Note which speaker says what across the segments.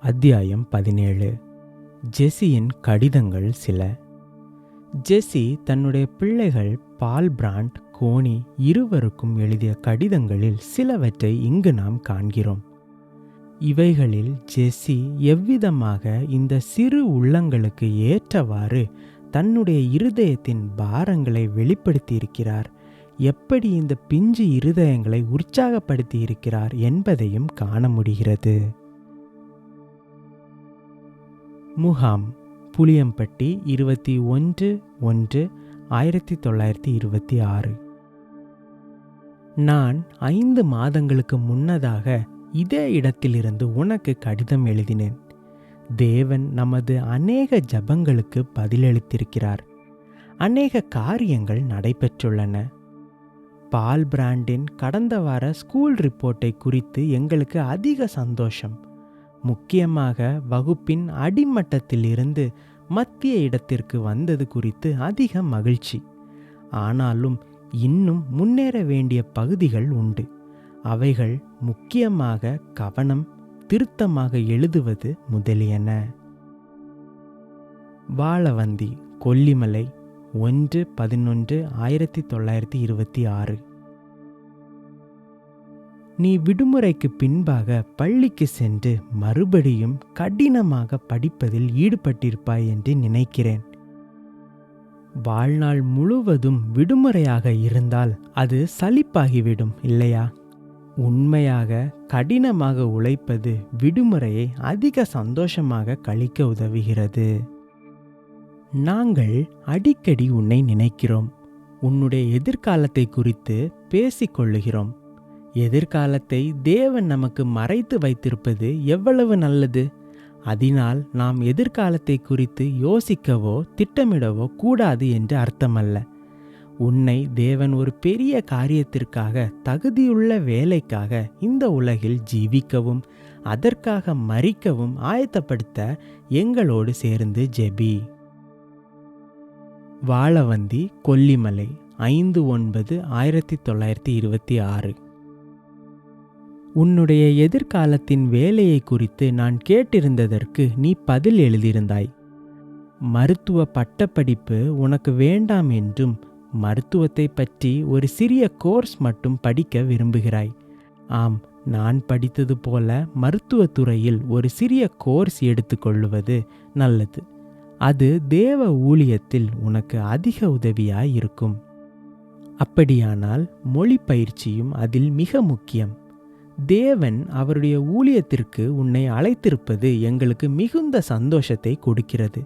Speaker 1: அத்தியாயம் 17. ஜெசியின் கடிதங்கள் சில. ஜெசி தன்னுடைய பிள்ளைகள் பால் பிராண்ட், கோனி இருவருக்கும் எழுதிய கடிதங்களில் சிலவற்றை இங்கு நாம் காண்கிறோம். இவைகளில் ஜெசி எவ்விதமாக இந்த சிறு உள்ளங்களுக்கு ஏற்றவாறு தன்னுடைய இருதயத்தின் பாரங்களை வெளிப்படுத்தியிருக்கிறார், எப்படி இந்த பிஞ்சு இருதயங்களை உற்சாகப்படுத்தியிருக்கிறார் என்பதையும் காண முடிகிறது. முகாம், புளியம்பட்டி, 21/1/1926. நான் 5 மாதங்களுக்கு முன்னதாக இதே இடத்திலிருந்து உனக்கு கடிதம் எழுதினேன். தேவன் நமது அநேக ஜபங்களுக்கு பதிலளித்திருக்கிறார். அநேக காரியங்கள் நடைபெற்றுள்ளன. பால் பிராண்டின் கடந்த வார ஸ்கூல் ரிப்போர்ட்டை குறித்து எங்களுக்கு அதிக சந்தோஷம். முக்கியமாக வகுப்பின் அடிமட்டத்திலிருந்து மத்திய இடத்திற்கு வந்தது குறித்து அதிக மகிழ்ச்சி. ஆனாலும் இன்னும் முன்னேற வேண்டிய பகுதிகள் உண்டு. அவைகள் முக்கியமாக கவனம், திருத்தமாக எழுதுவது முதலியன. வாழவந்தி, கொல்லிமலை, 1/11/1926. நீ விடுமுறைக்கு பின்பாக பள்ளிக்கு சென்று மறுபடியும் கடினமாக படிப்பதில் ஈடுபட்டிருப்பாய் என்று நினைக்கிறேன். வாழ்நாள் முழுவதும் விடுமுறையாக இருந்தால் அது சலிப்பாகிவிடும், இல்லையா? உண்மையாக கடினமாக உழைப்பது விடுமுறையை அதிக சந்தோஷமாக கழிக்க உதவுகிறது. நாங்கள் அடிக்கடி உன்னை நினைக்கிறோம். உன்னுடைய எதிர்காலத்தை குறித்து பேசிக்கொள்ளுகிறோம். எதிர்காலத்தை தேவன் நமக்கு மறைத்து வைத்திருப்பது எவ்வளவு நல்லது! அதனால் நாம் எதிர்காலத்தை குறித்து யோசிக்கவோ திட்டமிடவோ கூடாது என்று அர்த்தமல்ல. உன்னை தேவன் ஒரு பெரிய காரியத்திற்காக, தகுதியுள்ள வேலைக்காக இந்த உலகில் ஜீவிக்கவும் அதற்காக மரிக்கவும் ஆயத்தப்படுத்த எங்களோடு சேர்ந்து ஜெபி. வாழவந்தி, கொல்லிமலை, 5/9/1926. உன்னுடைய எதிர்காலத்தின் வேலையை குறித்து நான் கேட்டிருந்ததற்கு நீ பதில் எழுதியிருந்தாய். மருத்துவ பட்டப்படிப்பு உனக்கு வேண்டாம் என்றும், மருத்துவத்தை பற்றி ஒரு சிறிய கோர்ஸ் மட்டும் படிக்க விரும்புகிறாய். ஆம், நான் படித்தது போல மருத்துவத்துறையில் ஒரு சிறிய கோர்ஸ் எடுத்துக்கொள்வது நல்லது. அது தேவ ஊழியத்தில் உனக்கு அதிக உதவியாய் இருக்கும். அப்படியானால் மொழி பயிற்சியும் அதில் மிக முக்கியம். தேவன் அவருடைய ஊழியத்திற்கு உன்னை அழைத்திருப்பது எங்களுக்கு மிகுந்த சந்தோஷத்தை கொடுக்கிறது.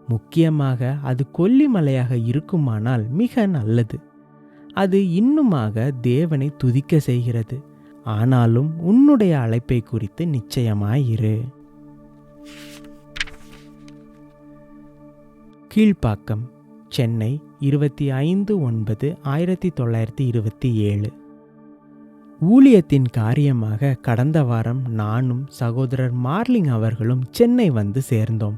Speaker 1: முக்கியமாக அது கொல்லிமலையாக இருக்குமானால் மிக நல்லது. அது இன்னுமாக தேவனை துதிக்க செய்கிறது. ஆனாலும் உன்னுடைய அழைப்பை குறித்து நிச்சயமாயிரு. கீழ்ப்பாக்கம், சென்னை, 25/9/1927. ஊழியத்தின் காரியமாக கடந்த வாரம் நானும் சகோதரர் மார்லிங் அவர்களும் சென்னை வந்து சேர்ந்தோம்.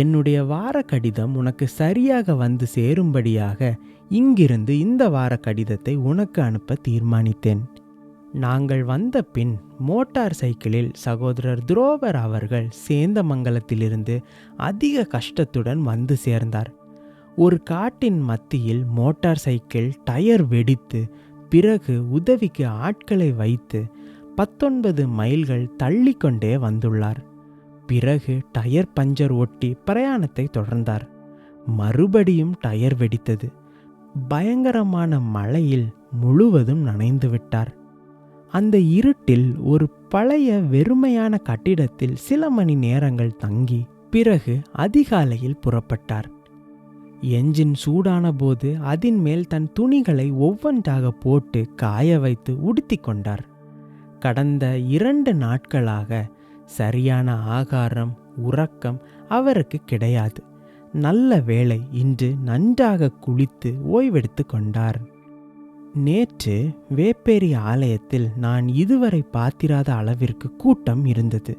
Speaker 1: என்னுடைய வார கடிதம் உனக்கு சரியாக வந்து சேரும்படியாக இங்கிருந்து இந்த வார கடிதத்தை உனக்கு அனுப்ப தீர்மானித்தேன். நாங்கள் வந்த பின் மோட்டார் சைக்கிளில் சகோதரர் துரோவர் அவர்கள் சேந்தமங்கலத்திலிருந்து அதிக கஷ்டத்துடன் வந்து சேர்ந்தார். ஒரு காட்டின் மத்தியில் மோட்டார் சைக்கிள் டயர் வெடித்து, பிறகு உதவிக்கு ஆட்களை வைத்து 19 மைல்கள் தள்ளிக்கொண்டே வந்துள்ளார். பிறகு டயர் பஞ்சர் ஒட்டி பிரயாணத்தை தொடர்ந்தார். மறுபடியும் டயர் வெடித்தது. பயங்கரமான மழையில் முழுவதும் நனைந்து விட்டார். அந்த இருட்டில் ஒரு பழைய வெறுமையான கட்டிடத்தில் சில மணி நேரங்கள் தங்கி பிறகு அதிகாலையில் புறப்பட்டார். என்ஜின் சூடான போது அதன் மேல் தன் துணிகளை ஒவ்வொன்றாக போட்டு காய வைத்து உடுத்தி கொண்டார். கடந்த 2 நாட்களாக சரியான ஆகாரம், உறக்கம் அவருக்கு கிடையாது. நல்ல வேளை இன்று நன்றாக குளித்து ஓய்வெடுத்து கொண்டார். நேற்று வேப்பேரி ஆலயத்தில் நான் இதுவரை பார்த்திராத அளவிற்கு கூட்டம் இருந்தது.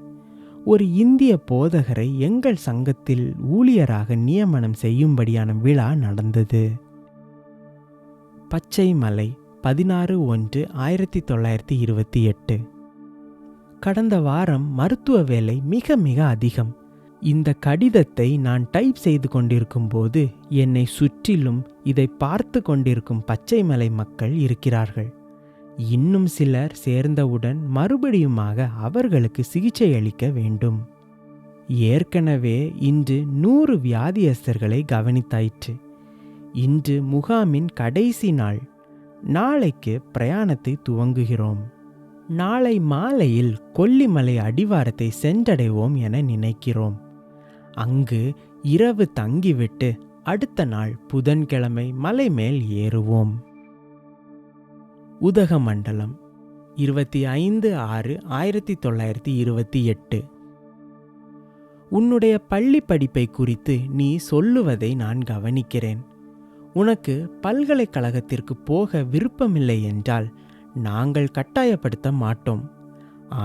Speaker 1: ஒரு இந்திய போதகரை எங்கள் சங்கத்தில் ஊழியராக நியமனம் செய்யும்படியான விழா நடந்தது. பச்சைமலை, 16/1/1928. கடந்த வாரம் மருத்துவ வேலை மிக மிக அதிகம். இந்த கடிதத்தை நான் டைப் செய்து கொண்டிருக்கும் போது என்னை சுற்றிலும் இதை பார்த்து கொண்டிருக்கும் பச்சைமலை மக்கள் இருக்கிறார்கள். இன்னும் சிலர் சேர்ந்தவுடன் மறுபடியுமாக அவர்களுக்கு சிகிச்சை அளிக்க வேண்டும். ஏற்கனவே இன்று 100 வியாதியஸ்தர்களை கவனித்தாயிற்று. இன்று முகாமின் கடைசி நாள். நாளைக்கு பிரயாணத்தை துவங்குகிறோம். நாளை மாலையில் கொல்லிமலை அடிவாரத்தை சென்றடைவோம் என நினைக்கிறோம். அங்கு இரவு தங்கிவிட்டு அடுத்த நாள் புதன்கிழமை மலை மேல் ஏறுவோம். உதகமண்டலம் 25/6/1928. உன்னுடைய பள்ளி படிப்பை குறித்து நீ சொல்லுவதை நான் கவனிக்கிறேன். உனக்கு பல்கலைக்கழகத்திற்கு போக விருப்பமில்லை என்றால் நாங்கள் கட்டாயப்படுத்த மாட்டோம்.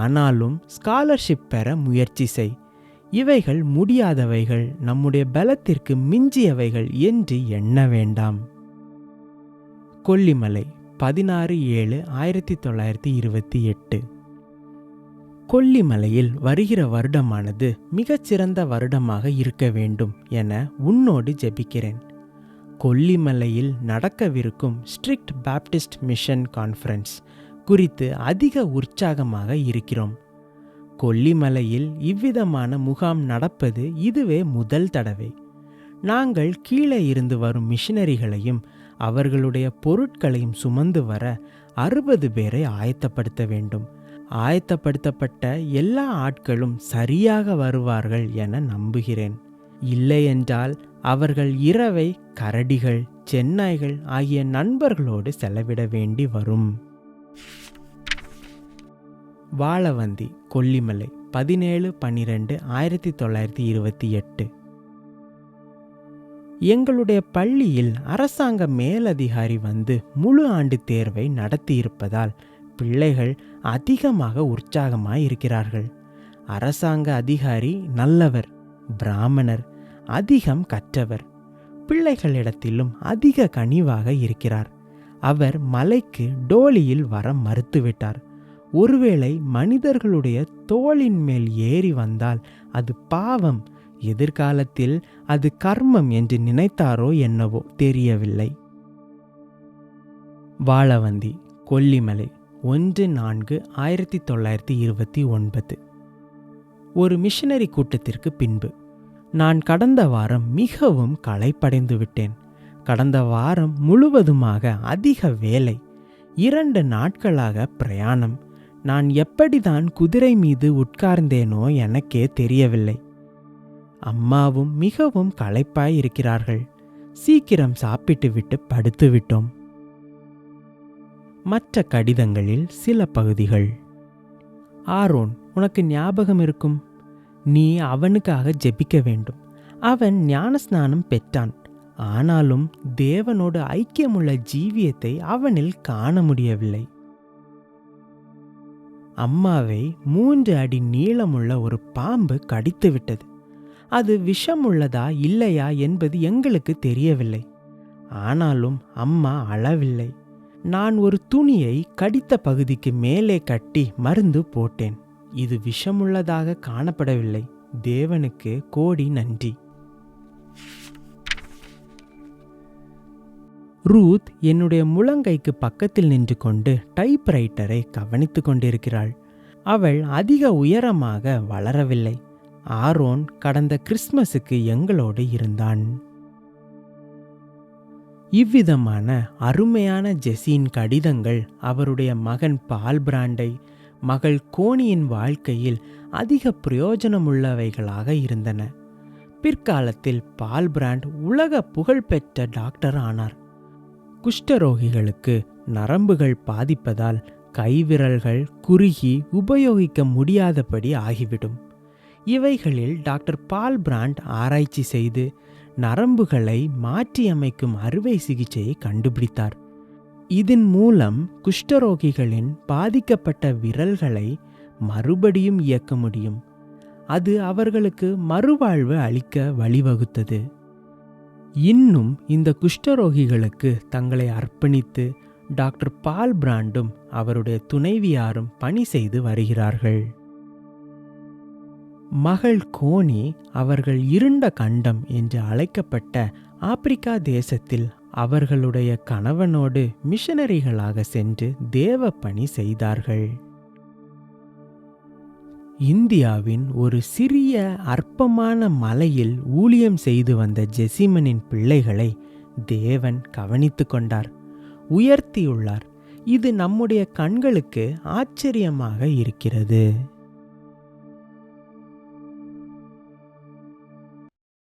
Speaker 1: ஆனாலும் ஸ்காலர்ஷிப் பெற முயற்சி செய். இவைகள் முடியாதவைகள், நம்முடைய பலத்திற்கு மிஞ்சியவைகள் என்று எண்ண வேண்டாம். கொல்லிமலை 16/7/1928. கொல்லிமலையில் வருகிற வருடமானது மிகச்சிறந்த வருடமாக இருக்க வேண்டும் என உன்னோடு ஜெபிக்கிறேன். கொல்லிமலையில் நடக்கவிருக்கும் ஸ்ட்ரிக்ட் பாப்டிஸ்ட் மிஷன் கான்ஃபரன்ஸ் குறித்து அதிக உற்சாகமாக இருக்கிறோம். கொல்லிமலையில் இவ்விதமான முகாம் நடப்பது இதுவே முதல் தடவை. நாங்கள் கீழே இருந்து வரும் மிஷனரிகளையும் அவர்களுடைய பொருட்களையும் சுமந்து வர 60 பேரை ஆயத்தப்படுத்த வேண்டும். ஆயத்தப்படுத்தப்பட்ட எல்லா ஆட்களும் சரியாக வருவார்கள் என நம்புகிறேன். இல்லையென்றால் அவர்கள் இரவை கரடிகள், சென்னாய்கள் ஆகிய நண்பர்களோடு செலவிட வேண்டி வரும். வாழவந்தி கொல்லிமலை 17/12/1928. எங்களுடைய பள்ளியில் அரசாங்க மேலதிகாரி வந்து முழு ஆண்டு தேர்வை நடத்தியிருப்பதால் பிள்ளைகள் அதிகமாக உற்சாகமாய் இருக்கிறார்கள். அரசாங்க அதிகாரி நல்லவர், பிராமணர், அதிகம் கற்றவர். பிள்ளைகளிடத்திலும் அதிக கனிவாக இருக்கிறார். அவர் மலைக்கு டோலியில் வர மறுத்துவிட்டார். ஒருவேளை மனிதர்களுடைய தோளின் மேல் ஏறி வந்தால் அது பாவம், எதிர்காலத்தில் அது கர்மம் என்று நினைத்தாரோ என்னவோ தெரியவில்லை. வாழவந்தி கொல்லிமலை 1/4/1929. ஒரு மிஷனரி கூட்டத்திற்கு பின்பு. நான் கடந்த வாரம் மிகவும் களைப்படைந்து விட்டேன். கடந்த வாரம் முழுவதுமாக அதிக வேலை, 2 நாட்களாக பிரயாணம். நான் எப்படிதான் குதிரை மீது உட்கார்ந்தேனோ எனக்கே தெரியவில்லை. அம்மாவும் மிகவும் களைப்பாய் இருக்கிறார்கள். சீக்கிரம் சாப்பிட்டு விட்டு படுத்து விட்டோம். மற்ற கடிதங்களில் சில பகுதிகள். ஆரோன், உனக்கு ஞாபகம் இருக்கும், நீ அவனுக்காக ஜெபிக்க வேண்டும். அவன் ஞானஸ்நானம் பெற்றான். ஆனாலும் தேவனோடு ஐக்கியமுள்ள ஜீவியத்தை அவனில் காண முடியவில்லை. அம்மாவை 3 அடி நீளமுள்ள ஒரு பாம்பு கடித்து விட்டது. அது விஷமுள்ளதா இல்லையா என்பது எங்களுக்கு தெரியவில்லை. ஆனாலும் அம்மா அழவில்லை. நான் ஒரு துணியை கடித்த பகுதிக்கு மேலே கட்டி மருந்து போட்டேன். இது விஷமுள்ளதாக காணப்படவில்லை. தேவனுக்கு கோடி நன்றி. ரூத் என்னுடைய முழங்கைக்கு பக்கத்தில் நின்று கொண்டு டைப்ரைட்டரை கவனித்து கொண்டிருக்கிறாள். அவள் அதிக உயரமாக வளரவில்லை. ஆரோன் கடந்த கிறிஸ்மஸுக்கு எங்களோடு இருந்தான். இவ்விதமான அருமையான ஜெசியின் கடிதங்கள் அவருடைய மகன் பால்பிராண்டை, மகள் கோனியின் வாழ்க்கையில் அதிக பிரயோஜனமுள்ளவைகளாக இருந்தன. பிற்காலத்தில் பால்பிராண்ட் உலக புகழ்பெற்ற டாக்டர் ஆனார். குஷ்டரோகிகளுக்கு நரம்புகள் பாதிப்பதால் கைவிரல்கள் குறுகி உபயோகிக்க முடியாதபடி ஆகிவிடும். இவைகளில் டாக்டர் பால்பிராண்ட் ஆராய்ச்சி செய்து நரம்புகளை மாற்றியமைக்கும் அறுவை சிகிச்சையை கண்டுபிடித்தார். இதன் மூலம் குஷ்டரோகிகளின் பாதிக்கப்பட்ட விரல்களை மறுபடியும் இயக்க முடியும். அது அவர்களுக்கு மறுவாழ்வு அளிக்க வழிவகுத்தது. இன்னும் இந்த குஷ்டரோகிகளுக்கு தங்களை அர்ப்பணித்து டாக்டர் பால்பிராண்டும் அவருடைய துணைவியாரும் பணி செய்து வருகிறார்கள். மகள் கோனி அவர்கள் இருண்ட கண்டம் என்று அழைக்கப்பட்ட ஆப்பிரிக்கா தேசத்தில் அவர்களுடைய கணவனோடு மிஷனரிகளாக சென்று தேவ பணி செய்தார்கள். இந்தியாவின் ஒரு சிறிய அற்பமான மலையில் ஊழியம் செய்து வந்த ஜெசிமனின் பிள்ளைகளை தேவன் கவனித்து கொண்டார், உயர்த்தியுள்ளார். இது நம்முடைய கண்களுக்கு ஆச்சரியமாக இருக்கிறது.